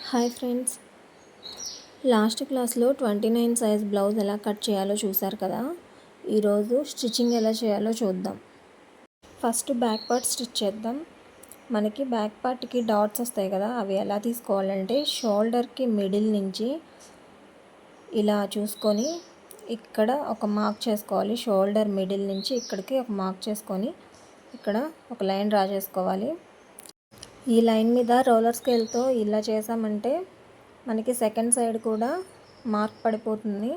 Hi friends, last క్లాస్లో 29 size blouse ఎలా cut చేయాలో చూసారు కదా. ఈరోజు స్టిచ్చింగ్ ఎలా చేయాలో చూద్దాం. ఫస్ట్ బ్యాక్ పార్ట్ స్టిచ్ చేద్దాం. మనకి బ్యాక్ పార్ట్కి డాట్స్ వస్తాయి కదా, అవి ఎలా తీసుకోవాలంటే షోల్డర్కి మిడిల్ నుంచి ఇలా చూసుకొని ఇక్కడ ఒక మార్క్ చేసుకోవాలి. షోల్డర్ మిడిల్ నుంచి ఇక్కడికి ఒక మార్క్ చేసుకొని ఇక్కడ ఒక లైన్ డ్రా చేసుకోవాలి. ఈ లైన్ మీద రోలర్ స్కేల్తో ఇలా చేసామంటే మనకి సెకండ్ సైడ్ కూడా మార్క్ పడిపోతుంది.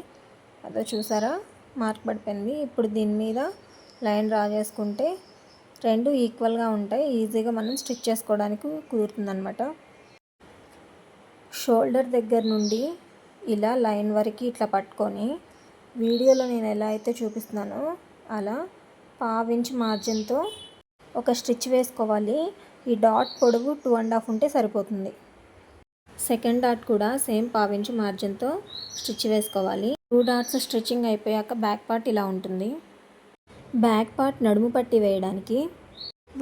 అదో చూసారా, మార్క్ పడిపోయింది. ఇప్పుడు దీని మీద లైన్ డ్రా చేసుకుంటే రెండు ఈక్వల్గా ఉంటాయి. ఈజీగా మనం స్టిచ్ చేసుకోవడానికి కుదురుతుంది అనమాట. షోల్డర్ దగ్గర నుండి ఇలా లైన్ వరకు ఇట్లా పట్టుకొని వీడియోలో నేను ఎలా అయితే చూపిస్తున్నానో అలా 1/2 ఇంచ్ మార్జిన్తో ఒక స్టిచ్ వేసుకోవాలి. ఈ డాట్ పొడవు 2.5 ఉంటే సరిపోతుంది. సెకండ్ డాట్ కూడా సేమ్ 1/2 ఇంచ్ మార్జిన్తో స్టిచ్ వేసుకోవాలి. 2 డాట్స్ స్టిచ్చింగ్ అయిపోయాక బ్యాక్ పార్ట్ ఇలా ఉంటుంది. బ్యాక్ పార్ట్ నడుము పట్టి వేయడానికి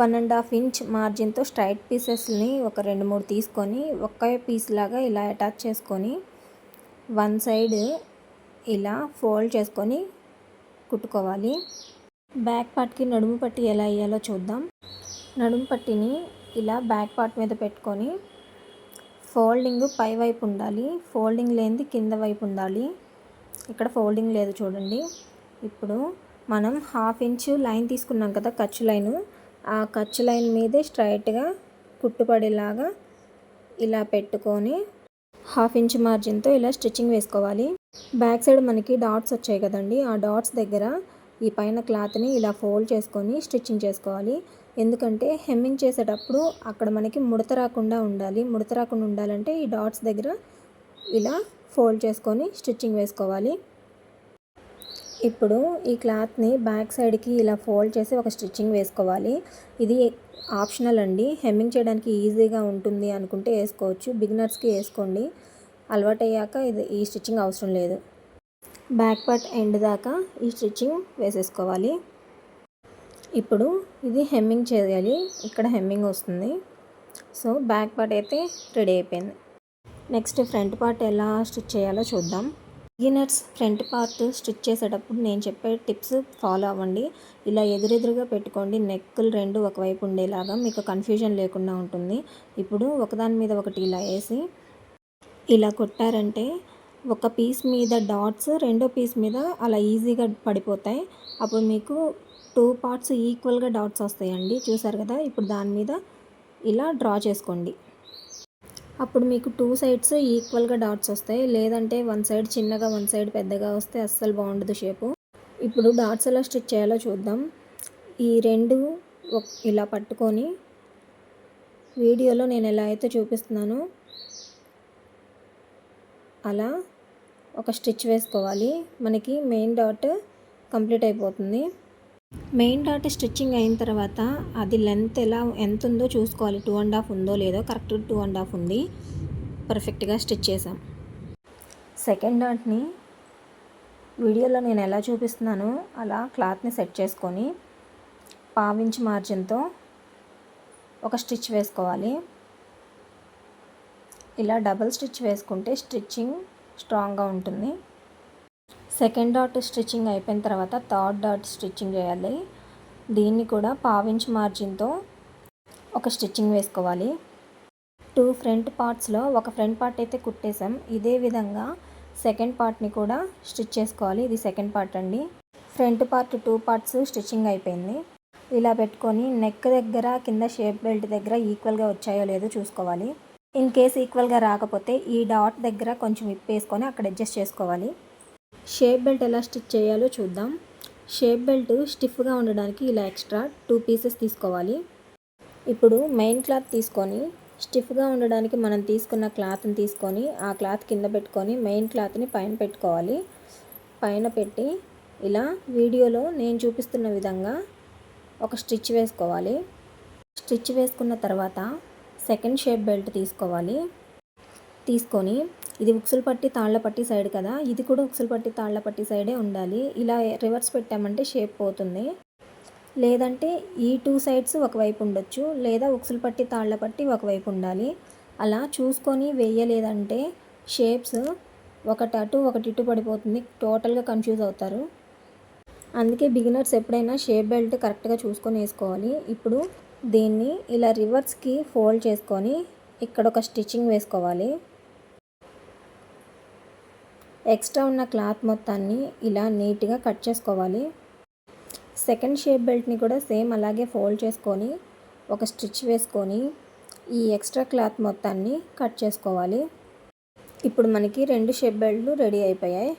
1.5 ఇంచ్ మార్జిన్తో స్ట్రైట్ పీసెస్ని ఒక 2-3 తీసుకొని ఒకే పీస్ లాగా ఇలా అటాచ్ చేసుకొని వన్ సైడ్ ఇలా ఫోల్డ్ చేసుకొని కుట్టుకోవాలి. బ్యాక్ పార్ట్కి నడుము పట్టి ఎలా వేయాలో చూద్దాం. నడుము పట్టిని ఇలా బ్యాక్ పార్ట్ మీద పెట్టుకొని ఫోల్డింగ్ పై వైపు ఉండాలి, ఫోల్డింగ్ లేనిది కింద వైపు ఉండాలి. ఇక్కడ ఫోల్డింగ్ లేదు చూడండి. ఇప్పుడు మనం 1/2 ఇంచ్ లైన్ తీసుకున్నాం కదా, ఖర్చు లైను, ఆ ఖర్చు లైన్ మీదే స్ట్రైట్గా కుట్టుపడేలాగా ఇలా పెట్టుకొని 1/2 ఇంచ్ మార్జిన్తో ఇలా స్టిచ్చింగ్ వేసుకోవాలి. బ్యాక్ సైడ్ మనకి డాట్స్ వచ్చాయి కదండి, ఆ డాట్స్ దగ్గర ఈ పైన క్లాత్ని ఇలా ఫోల్డ్ చేసుకొని స్టిచ్చింగ్ చేసుకోవాలి. ఎందుకంటే హెమ్మింగ్ చేసేటప్పుడు అక్కడ మనకి ముడత రాకుండా ఉండాలి. ముడత రాకుండా ఉండాలంటే ఈ డాట్స్ దగ్గర ఇలా ఫోల్డ్ చేసుకొని స్టిచ్చింగ్ వేసుకోవాలి. ఇప్పుడు ఈ క్లాత్ని బ్యాక్ సైడ్కి ఇలా ఫోల్డ్ చేసి ఒక స్టిచ్చింగ్ వేసుకోవాలి. ఇది ఆప్షనల్ అండి. హెమ్మింగ్ చేయడానికి ఈజీగా ఉంటుంది అనుకుంటే వేసుకోవచ్చు, బిగినర్స్కి వేసుకోండి. అలవాటయ్యాక ఈ స్టిచ్చింగ్ అవసరం లేదు. బ్యాక్ పార్ట్ ఎండ్ దాకా ఈ స్టిచ్చింగ్ వేసేసుకోవాలి. ఇప్పుడు ఇది హెమ్మింగ్ చేయాలి. ఇక్కడ హెమ్మింగ్ వస్తుంది. సో బ్యాక్ పార్ట్ అయితే రెడీ అయిపోయింది. నెక్స్ట్ ఫ్రంట్ పార్ట్ ఎలా స్టిచ్ చేయాలో చూద్దాం. బిగినర్స్ ఫ్రంట్ పార్ట్ స్టిచ్ చేసేటప్పుడు నేను చెప్పే టిప్స్ ఫాలో అవ్వండి. ఇలా ఎదురెదురుగా పెట్టుకోండి. నెక్కులు రెండు ఒకవైపు ఉండేలాగా, మీకు కన్ఫ్యూజన్ లేకుండా ఉంటుంది. ఇప్పుడు ఒకదాని మీద ఒకటి ఇలా వేసి ఇలా కొట్టారంటే ఒక పీస్ మీద డాట్స్ రెండో పీస్ మీద అలా ఈజీగా పడిపోతాయి. అప్పుడు మీకు 2 పార్ట్స్ ఈక్వల్గా డాట్స్ వస్తాయండి. చూసారు కదా, ఇప్పుడు దాని మీద ఇలా డ్రా చేసుకోండి. అప్పుడు మీకు 2 సైడ్స్ ఈక్వల్గా డాట్స్ వస్తాయి. లేదంటే వన్ సైడ్ చిన్నగా వన్ సైడ్ పెద్దగా వస్తే అస్సలు బాగుండదు షేపు. ఇప్పుడు డాట్స్ ఎలా స్టిచ్ చేయాలో చూద్దాం. ఈ రెండు ఇలా పట్టుకొని వీడియోలో నేను ఎలా అయితే చూపిస్తున్నానో అలా ఒక స్టిచ్ వేసుకోవాలి. మనకి మెయిన్ డాట్ కంప్లీట్ అయిపోతుంది. మెయిన్ డాట్ స్టిచ్చింగ్ అయిన తర్వాత అది లెంత్ ఎంత ఉందో చూసుకోవాలి. 2.5 ఉందో లేదో. కరెక్ట్ 2.5 ఉంది. పర్ఫెక్ట్గా స్టిచ్ చేసాం. సెకండ్ డాట్ని వీడియోలో నేను ఎలా చూపిస్తున్నానో అలా క్లాత్ని సెట్ చేసుకొని 1/2 ఇంచ్ మార్జిన్తో ఒక స్టిచ్ వేసుకోవాలి. ఇలా డబల్ స్టిచ్ వేసుకుంటే స్టిచ్చింగ్ స్ట్రాంగ్గా ఉంటుంది. సెకండ్ డాట్ స్టిచ్చింగ్ అయిపోయిన తర్వాత థర్డ్ డాట్ స్టిచ్చింగ్ చేయాలి. దీన్ని కూడా 1/2 ఇంచ్ మార్జిన్తో ఒక స్టిచ్చింగ్ వేసుకోవాలి. 2 ఫ్రంట్ పార్ట్స్లో ఒక ఫ్రంట్ పార్ట్ అయితే కుట్టేసాం. ఇదే విధంగా సెకండ్ పార్ట్ని కూడా స్టిచ్ చేసుకోవాలి. ఇది సెకండ్ పార్ట్ అండి. ఫ్రంట్ పార్ట్ 2 పార్ట్స్ స్టిచ్చింగ్ అయిపోయింది. ఇలా పెట్టుకొని నెక్ దగ్గర కింద షేప్ బెల్ట్ దగ్గర ఈక్వల్గా వచ్చాయో లేదో చూసుకోవాలి. ఇన్ కేస్ ఈక్వల్గా రాకపోతే ఈ డాట్ దగ్గర కొంచెం విప్పేసుకొని అక్కడ అడ్జస్ట్ చేసుకోవాలి. షేప్ బెల్ట్ ఎలా స్టిచ్ చేయాలో చూద్దాం. షేప్ బెల్ట్ స్టిఫ్గా ఉండడానికి ఇలా ఎక్స్ట్రా 2 పీసెస్ తీసుకోవాలి. ఇప్పుడు మెయిన్ క్లాత్ తీసుకొని స్టిఫ్గా ఉండడానికి మనం తీసుకున్న క్లాత్ని తీసుకొని ఆ క్లాత్ కింద పెట్టుకొని మెయిన్ క్లాత్ని పైన పెట్టుకోవాలి. పైన పెట్టి ఇలా వీడియోలో నేను చూపిస్తున్న విధంగా ఒక స్టిచ్ వేసుకోవాలి. స్టిచ్ వేసుకున్న తర్వాత సెకండ్ షేప్ బెల్ట్ తీసుకోవాలి. తీసుకొని ఇది ఉక్సులు పట్టి తాళ్ళ పట్టి సైడ్ కదా, ఇది కూడా ఉక్సులు పట్టి తాళ్ళ పట్టి సైడే ఉండాలి. ఇలా రివర్స్ పెట్టామంటే షేప్ పోతుంది. లేదంటే ఈ 2 సైడ్స్ ఒకవైపు ఉండొచ్చు, లేదా ఉక్సులు పట్టి తాళ్ళ పట్టి ఒకవైపు ఉండాలి. అలా చూసుకొని వేయలేదంటే షేప్స్ ఒకటి అటు ఒకటి ఇటు పడిపోతుంది, టోటల్గా కన్ఫ్యూజ్ అవుతారు. అందుకే బిగినర్స్ ఎప్పుడైనా షేప్ బెల్ట్ కరెక్ట్గా చూసుకొని వేసుకోవాలి. ఇప్పుడు దీన్ని ఇలా రివర్స్కి ఫోల్డ్ చేసుకొని ఇక్కడ ఒక స్టిచ్చింగ్ వేసుకోవాలి. ఎక్స్ట్రా ఉన్న క్లాత్ మొత్తాన్ని ఇలా నీట్గా కట్ చేసుకోవాలి. సెకండ్ షేప్ బెల్ట్ని కూడా సేమ్ అలాగే ఫోల్డ్ చేసుకొని ఒక స్టిచ్ వేసుకొని ఈ ఎక్స్ట్రా క్లాత్ మొత్తాన్ని కట్ చేసుకోవాలి. ఇప్పుడు మనకి 2 షేప్ బెల్ట్లు రెడీ అయిపోయాయి.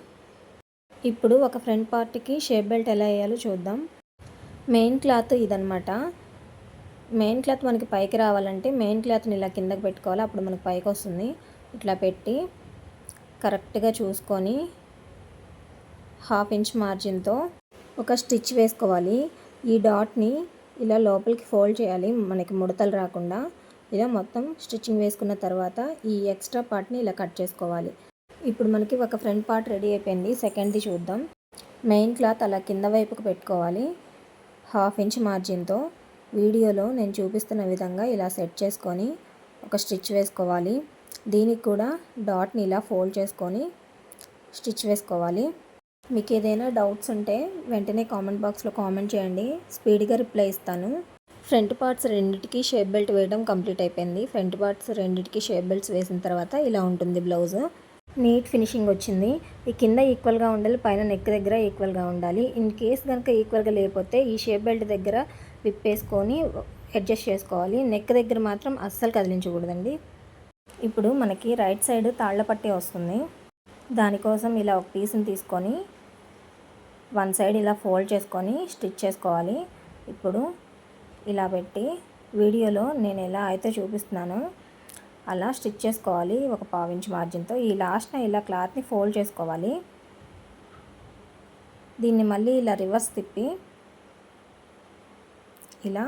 ఇప్పుడు ఒక ఫ్రంట్ పార్ట్కి షేప్ బెల్ట్ ఎలా వేయాలో చూద్దాం. మెయిన్ క్లాత్ ఇదనమాట. మెయిన్ క్లాత్ మనకి పైకి రావాలంటే మెయిన్ క్లాత్ని ఇలా కిందకి పెట్టుకోవాలి, అప్పుడు మనకి పైకి వస్తుంది. ఇట్లా పెట్టి కరెక్ట్గా చూసుకొని 1/2 ఇంచ్ మార్జిన్తో ఒక స్టిచ్ వేసుకోవాలి. ఈ డాట్ని ఇలా లోపలికి ఫోల్డ్ చేయాలి, మనకి ముడతలు రాకుండా. ఇలా మొత్తం స్టిచ్చింగ్ వేసుకున్న తర్వాత ఈ ఎక్స్ట్రా పార్ట్ని ఇలా కట్ చేసుకోవాలి. ఇప్పుడు మనకి ఒక ఫ్రంట్ పార్ట్ రెడీ అయిపోయింది. సెకండ్ది చూద్దాం. మెయిన్ క్లాత్ అలా కింద వైపుకు పెట్టుకోవాలి 1/2 ఇంచ్ మార్జిన్తో. వీడియోలో నేను చూపిస్తున్న విధంగా ఇలా సెట్ చేసుకొని ఒక స్టిచ్ వేసుకోవాలి. దీనికి కూడా డాట్ని ఇలా ఫోల్డ్ చేసుకొని స్టిచ్ వేసుకోవాలి. మీకు ఏదైనా డౌట్స్ ఉంటే వెంటనే కామెంట్ బాక్స్లో కామెంట్ చేయండి, స్పీడ్గా రిప్లై ఇస్తాను. ఫ్రంట్ పార్ట్స్ రెండింటికి షేప్ బెల్ట్ వేయడం కంప్లీట్ అయిపోయింది. ఫ్రంట్ పార్ట్స్ రెండింటికి షేప్ బెల్ట్స్ వేసిన తర్వాత ఇలా ఉంటుంది బ్లౌజ్. నీట్ ఫినిషింగ్ వచ్చింది. ఈ కింద ఈక్వల్గా ఉండాలి, పైన నెక్ దగ్గర ఈక్వల్గా ఉండాలి. ఇన్ కేస్ కనుక ఈక్వల్గా లేకపోతే ఈ షేప్ బెల్ట్ దగ్గర విప్పేసుకొని అడ్జస్ట్ చేసుకోవాలి. నెక్ దగ్గర మాత్రం అస్సలు కదిలించకూడదండి. ఇప్పుడు మనకి రైట్ సైడ్ తాళ్ళ పట్టీ వస్తుంది. దానికోసం ఇలా ఒక పీస్ని తీసుకొని వన్ సైడ్ ఇలా ఫోల్డ్ చేసుకొని స్టిచ్ చేసుకోవాలి. ఇప్పుడు ఇలా పెట్టి వీడియోలో నేను ఎలా అయితే చూపిస్తున్నానో అలా స్టిచ్ చేసుకోవాలి ఒక 1/2 ఇంచ్ మార్జిన్తో. ఈ లాస్ట్న ఇలా క్లాత్ని ఫోల్డ్ చేసుకోవాలి. దీన్ని మళ్ళీ ఇలా రివర్స్ తిప్పి ఇలా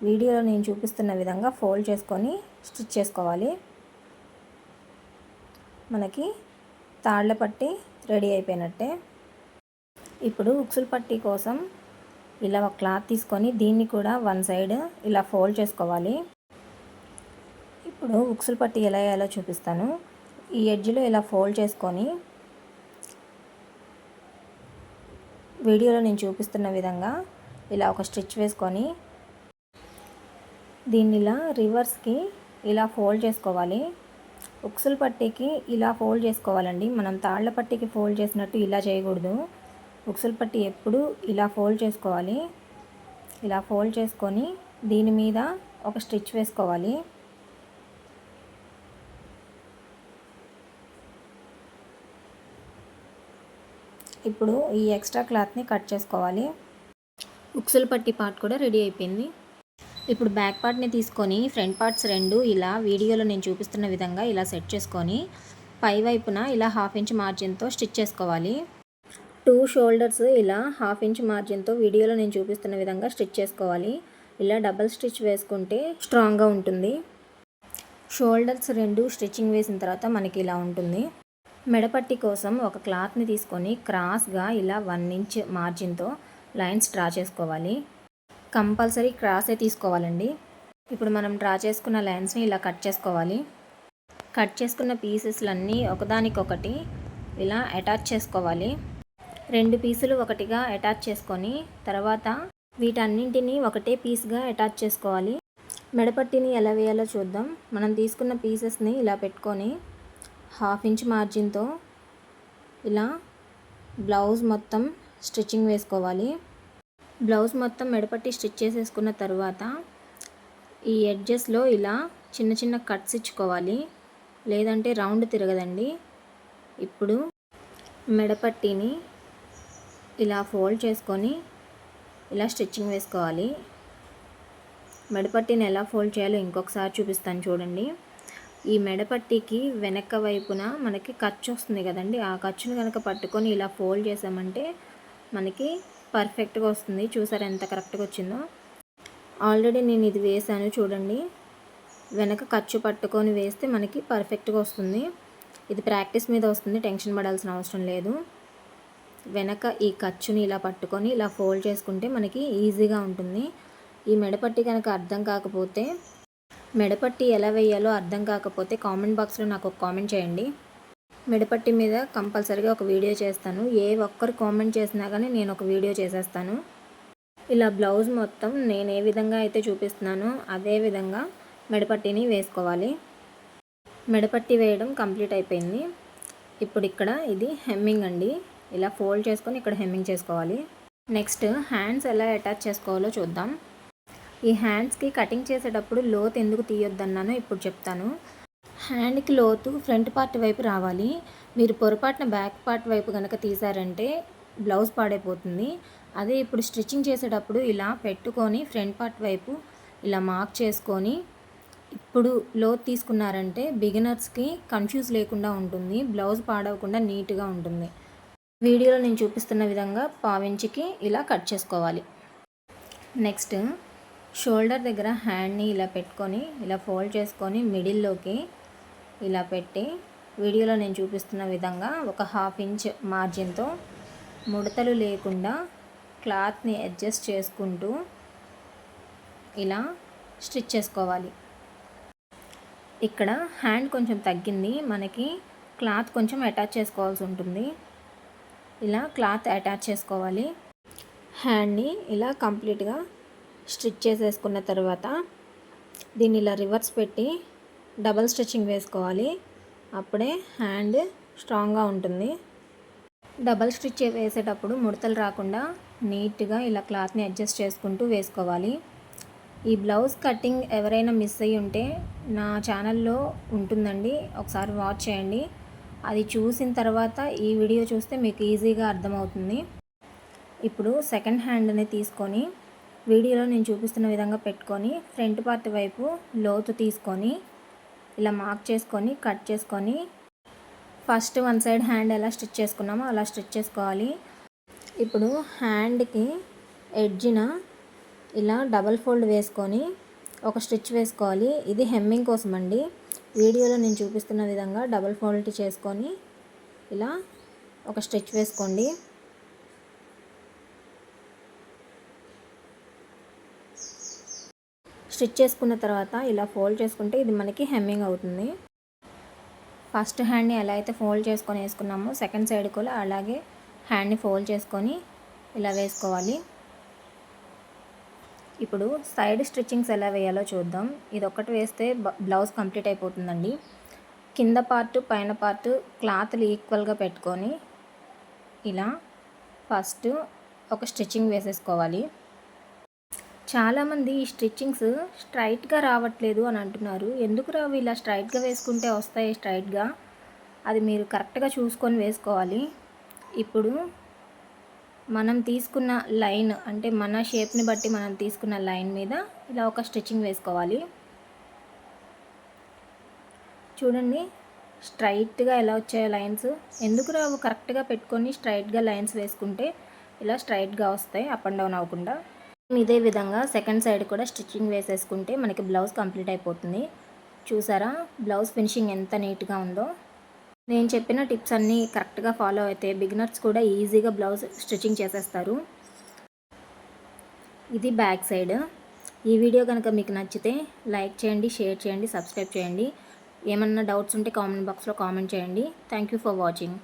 వీడియోలో నేను చూపిస్తున్న విధంగా ఫోల్డ్ చేసుకొని స్టిచ్ చేసుకోవాలి. మనకి తాళ్ళ పట్టీ రెడీ అయిపోయినట్టే. ఇప్పుడు ఉక్సుల పట్టీ కోసం ఇలా ఒక క్లాత్ తీసుకొని దీన్ని కూడా వన్ సైడ్ ఇలా ఫోల్డ్ చేసుకోవాలి. ఇప్పుడు ఉక్సుల పట్టీ ఎలా వేయాలో చూపిస్తాను. ఈ ఎడ్జ్లో ఇలా ఫోల్డ్ చేసుకొని వీడియోలో నేను చూపిస్తున్న విధంగా ఇలా ఒక స్టిచ్ వేసుకొని దీన్ని ఇలా రివర్స్కి ఇలా ఫోల్డ్ చేసుకోవాలి. ఉక్సుల పట్టీకి ఇలా ఫోల్డ్ చేసుకోవాలండి, మనం తాళ్ళ పట్టీకి ఫోల్డ్ చేసినట్టు ఇలా చేయకూడదు. ఉక్సుల పట్టీ ఎప్పుడు ఇలా ఫోల్డ్ చేసుకోవాలి. ఇలా ఫోల్డ్ చేసుకొని దీని మీద ఒక స్టిచ్ వేసుకోవాలి. ఇప్పుడు ఈ ఎక్స్ట్రా క్లాత్ని కట్ చేసుకోవాలి. ఉక్సుల పట్టీ పార్ట్ కూడా రెడీ అయిపోయింది. ఇప్పుడు బ్యాక్ పార్ట్ని తీసుకొని ఫ్రంట్ పార్ట్స్ రెండు ఇలా వీడియోలో నేను చూపిస్తున్న విధంగా ఇలా సెట్ చేసుకొని పై వైపున ఇలా 1/2 ఇంచ్ మార్జిన్తో స్టిచ్ చేసుకోవాలి. 2 షోల్డర్స్ ఇలా 1/2 ఇంచ్ మార్జిన్తో వీడియోలో నేను చూపిస్తున్న విధంగా స్టిచ్ చేసుకోవాలి. ఇలా డబల్ స్టిచ్ వేసుకుంటే స్ట్రాంగ్గా ఉంటుంది. షోల్డర్స్ 2 స్టిచ్చింగ్ వేసిన తర్వాత మనకి ఇలా ఉంటుంది. మెడపట్టి కోసం ఒక క్లాత్ని తీసుకొని క్రాస్గా ఇలా 1 ఇంచ్ మార్జిన్తో లైన్స్ డ్రా చేసుకోవాలి. కంపల్సరీ క్రాసే తీసుకోవాలండి. ఇప్పుడు మనం డ్రా చేసుకున్న లైన్స్ని ఇలా కట్ చేసుకోవాలి. కట్ చేసుకున్న పీసెస్లన్నీ ఒకదానికొకటి ఇలా అటాచ్ చేసుకోవాలి. 2 పీసులు ఒకటిగా అటాచ్ చేసుకొని తర్వాత వీటన్నింటినీ ఒకటే పీస్గా అటాచ్ చేసుకోవాలి. మెడపట్టిని ఎలా వేయాలో చూద్దాం. మనం తీసుకున్న పీసెస్ని ఇలా పెట్టుకొని 1/2 ఇంచ్ మార్జిన్తో ఇలా బ్లౌజ్ మొత్తం స్టిచ్చింగ్ వేసుకోవాలి. బ్లౌజ్ మొత్తం మెడపట్టి స్టిచ్ చేసేసుకున్న తర్వాత ఈ ఎడ్జెస్లో ఇలా చిన్న చిన్న కట్స్ ఇచ్చుకోవాలి, లేదంటే రౌండ్ తిరగదండి. ఇప్పుడు మెడపట్టిని ఇలా ఫోల్డ్ చేసుకొని ఇలా స్టిచ్చింగ్ వేసుకోవాలి. మెడపట్టిని ఎలా ఫోల్డ్ చేయాలో ఇంకొకసారి చూపిస్తాను చూడండి. ఈ మెడపట్టికి వెనక వైపున మనకి ఖర్చు వస్తుంది కదండి, ఆ ఖర్చును కనుక పట్టుకొని ఇలా ఫోల్డ్ చేసామంటే మనకి పర్ఫెక్ట్గా వస్తుంది. చూసారు ఎంత కరెక్ట్గా వచ్చిందో. ఆల్రెడీ నేను ఇది వేసాను చూడండి. వెనక ఖర్చు పట్టుకొని వేస్తే మనకి పర్ఫెక్ట్గా వస్తుంది. ఇది ప్రాక్టీస్ మీద వస్తుంది, టెన్షన్ పడాల్సిన అవసరం లేదు. వెనక ఈ ఖర్చుని ఇలా పట్టుకొని ఇలా ఫోల్డ్ చేసుకుంటే మనకి ఈజీగా ఉంటుంది. ఈ మెడపట్టి కనుక అర్థం కాకపోతే మెడపట్టి ఎలా వేయాలో అర్థం కాకపోతే కామెంట్ బాక్స్లో నాకు ఒక కామెంట్ చేయండి. మెడపట్టి మీద కంపల్సరీగా ఒక వీడియో చేస్తాను. ఏ ఒక్కరు కామెంట్ చేసినా కానీ నేను ఒక వీడియో చేసేస్తాను. ఇలా బ్లౌజ్ మొత్తం నేను ఏ విధంగా అయితే చూపిస్తున్నానో అదే విధంగా మెడపట్టిని వేసుకోవాలి. మెడపట్టి వేయడం కంప్లీట్ అయిపోయింది. ఇప్పుడు ఇక్కడ ఇది హెమ్మింగ్ అండి. ఇలా ఫోల్డ్ చేసుకొని ఇక్కడ హెమ్మింగ్ చేసుకోవాలి. నెక్స్ట్ హ్యాండ్స్ ఎలా అటాచ్ చేసుకోవాలో చూద్దాం. ఈ హ్యాండ్స్కి కటింగ్ చేసేటప్పుడు లోతు ఎందుకు తీయొద్దన్నానో ఇప్పుడు చెప్తాను. హ్యాండ్కి లోతు ఫ్రంట్ పార్ట్ వైపు రావాలి. మీరు పొరపాటున బ్యాక్ పార్ట్ వైపు కనుక తీసారంటే బ్లౌజ్ పాడైపోతుంది. అదే ఇప్పుడు స్టిచ్చింగ్ చేసేటప్పుడు ఇలా పెట్టుకొని ఫ్రంట్ పార్ట్ వైపు ఇలా మార్క్ చేసుకొని ఇప్పుడు లోతు తీసుకున్నారంటే బిగినర్స్కి కన్ఫ్యూజ్ లేకుండా ఉంటుంది. బ్లౌజ్ పాడవకుండా నీట్గా ఉంటుంది. వీడియోలో నేను చూపిస్తున్న విధంగా పావించికి ఇలా కట్ చేసుకోవాలి. నెక్స్ట్ షోల్డర్ దగ్గర హ్యాండ్ని ఇలా పెట్టుకొని ఇలా ఫోల్డ్ చేసుకొని మిడిల్లోకి ఇలా పెట్టి వీడియోలో నేను చూపిస్తున్న విధంగా ఒక 1/2 ఇంచ్ మార్జిన్తో ముడతలు లేకుండా క్లాత్ని అడ్జస్ట్ చేసుకుంటూ ఇలా స్టిచ్ చేసుకోవాలి. ఇక్కడ హ్యాండ్ కొంచెం తగ్గింది, మనకి క్లాత్ కొంచెం అటాచ్ చేసుకోవాల్సి ఉంటుంది. ఇలా క్లాత్ అటాచ్ చేసుకోవాలి. హ్యాండ్ని ఇలా కంప్లీట్గా స్టిచ్ చేసేసుకున్న తర్వాత దీన్ని ఇలా రివర్స్ పెట్టి డబల్ స్టిచ్చింగ్ వేసుకోవాలి. అప్పుడే హ్యాండ్ స్ట్రాంగ్గా ఉంటుంది. డబల్ స్టిచ్ వేసేటప్పుడు ముడతలు రాకుండా నీట్గా ఇలా క్లాత్ని అడ్జస్ట్ చేసుకుంటూ వేసుకోవాలి. ఈ బ్లౌజ్ కటింగ్ ఎవరైనా మిస్ అయ్యి ఉంటే నా ఛానల్లో ఉంటుందండి, ఒకసారి వాచ్ చేయండి. అది చూసిన తర్వాత ఈ వీడియో చూస్తే మీకు ఈజీగా అర్థమవుతుంది. ఇప్పుడు సెకండ్ హ్యాండ్ని తీసుకొని వీడియోలో నేను చూపిస్తున్న విధంగా పెట్టుకొని ఫ్రంట్ పార్ట్ వైపు లోతు తీసుకొని ఇలా మార్క్ చేసుకొని కట్ చేసుకొని ఫస్ట్ వన్ సైడ్ హ్యాండ్ ఎలా స్టిచ్ చేసుకున్నామో అలా స్టిచ్ చేసుకోవాలి. ఇప్పుడు హ్యాండ్కి ఎడ్జిన ఇలా డబల్ ఫోల్డ్ వేసుకొని ఒక స్టిచ్ వేసుకోవాలి. ఇది హెమ్మింగ్ కోసం అండి. వీడియోలో నేను చూపిస్తున్న విధంగా డబల్ ఫోల్డ్ చేసుకొని ఇలా ఒక స్టిచ్ వేసుకోండి. స్టిచ్ చేసుకున్న తర్వాత ఇలా ఫోల్డ్ చేసుకుంటే ఇది మనకి హెమ్మింగ్ అవుతుంది. ఫస్ట్ హ్యాండ్ని ఎలా అయితే ఫోల్డ్ చేసుకొని వేసుకున్నామో సెకండ్ సైడ్ కూడా అలాగే హ్యాండ్ని ఫోల్డ్ చేసుకొని ఇలా వేసుకోవాలి. ఇప్పుడు సైడ్ స్టిచ్చింగ్స్ ఎలా వేయాలో చూద్దాం. ఇది ఒక్కటి వేస్తే బ్లౌజ్ కంప్లీట్ అయిపోతుందండి. కింద పార్ట్ పైన పార్ట్ క్లాత్లు ఈక్వల్గా పెట్టుకొని ఇలా ఫస్ట్ ఒక స్టిచ్చింగ్ వేసేసుకోవాలి. చాలామంది ఈ స్టిచ్చింగ్స్ స్ట్రైట్గా రావట్లేదు అని అంటున్నారు. ఎందుకు రావు? ఇలా స్ట్రైట్గా వేసుకుంటే వస్తాయి స్ట్రైట్గా. అది మీరు కరెక్ట్గా చూసుకొని వేసుకోవాలి. ఇప్పుడు మనం తీసుకున్న లైన్ అంటే మన షేప్ని బట్టి మనం తీసుకున్న లైన్ మీద ఇలా ఒక స్టిచ్చింగ్ వేసుకోవాలి. చూడండి స్ట్రైట్గా ఎలా వచ్చాయో లైన్స్. ఎందుకు రావు? కరెక్ట్గా పెట్టుకొని స్ట్రైట్గా లైన్స్ వేసుకుంటే ఇలా స్ట్రైట్గా వస్తాయి, అప్ అండ్ డౌన్ అవ్వకుండా. ఇదే విధంగా సెకండ్ సైడ్ కూడా స్టిచ్చింగ్ వేసేసుకుంటే మనకి బ్లౌజ్ కంప్లీట్ అయిపోతుంది. చూసారా బ్లౌజ్ ఫినిషింగ్ ఎంత నీట్గా ఉందో. నేను చెప్పిన టిప్స్ అన్నీ కరెక్ట్గా ఫాలో అయితే బిగినర్స్ కూడా ఈజీగా బ్లౌజ్ స్టిచ్చింగ్ చేసేస్తారు. ఇది బ్యాక్ సైడ్. ఈ వీడియో కనుక మీకు నచ్చితే లైక్ చేయండి, షేర్ చేయండి, సబ్స్క్రైబ్ చేయండి. ఏమన్నా డౌట్స్ ఉంటే కామెంట్ బాక్స్లో కామెంట్ చేయండి. Thank you for watching.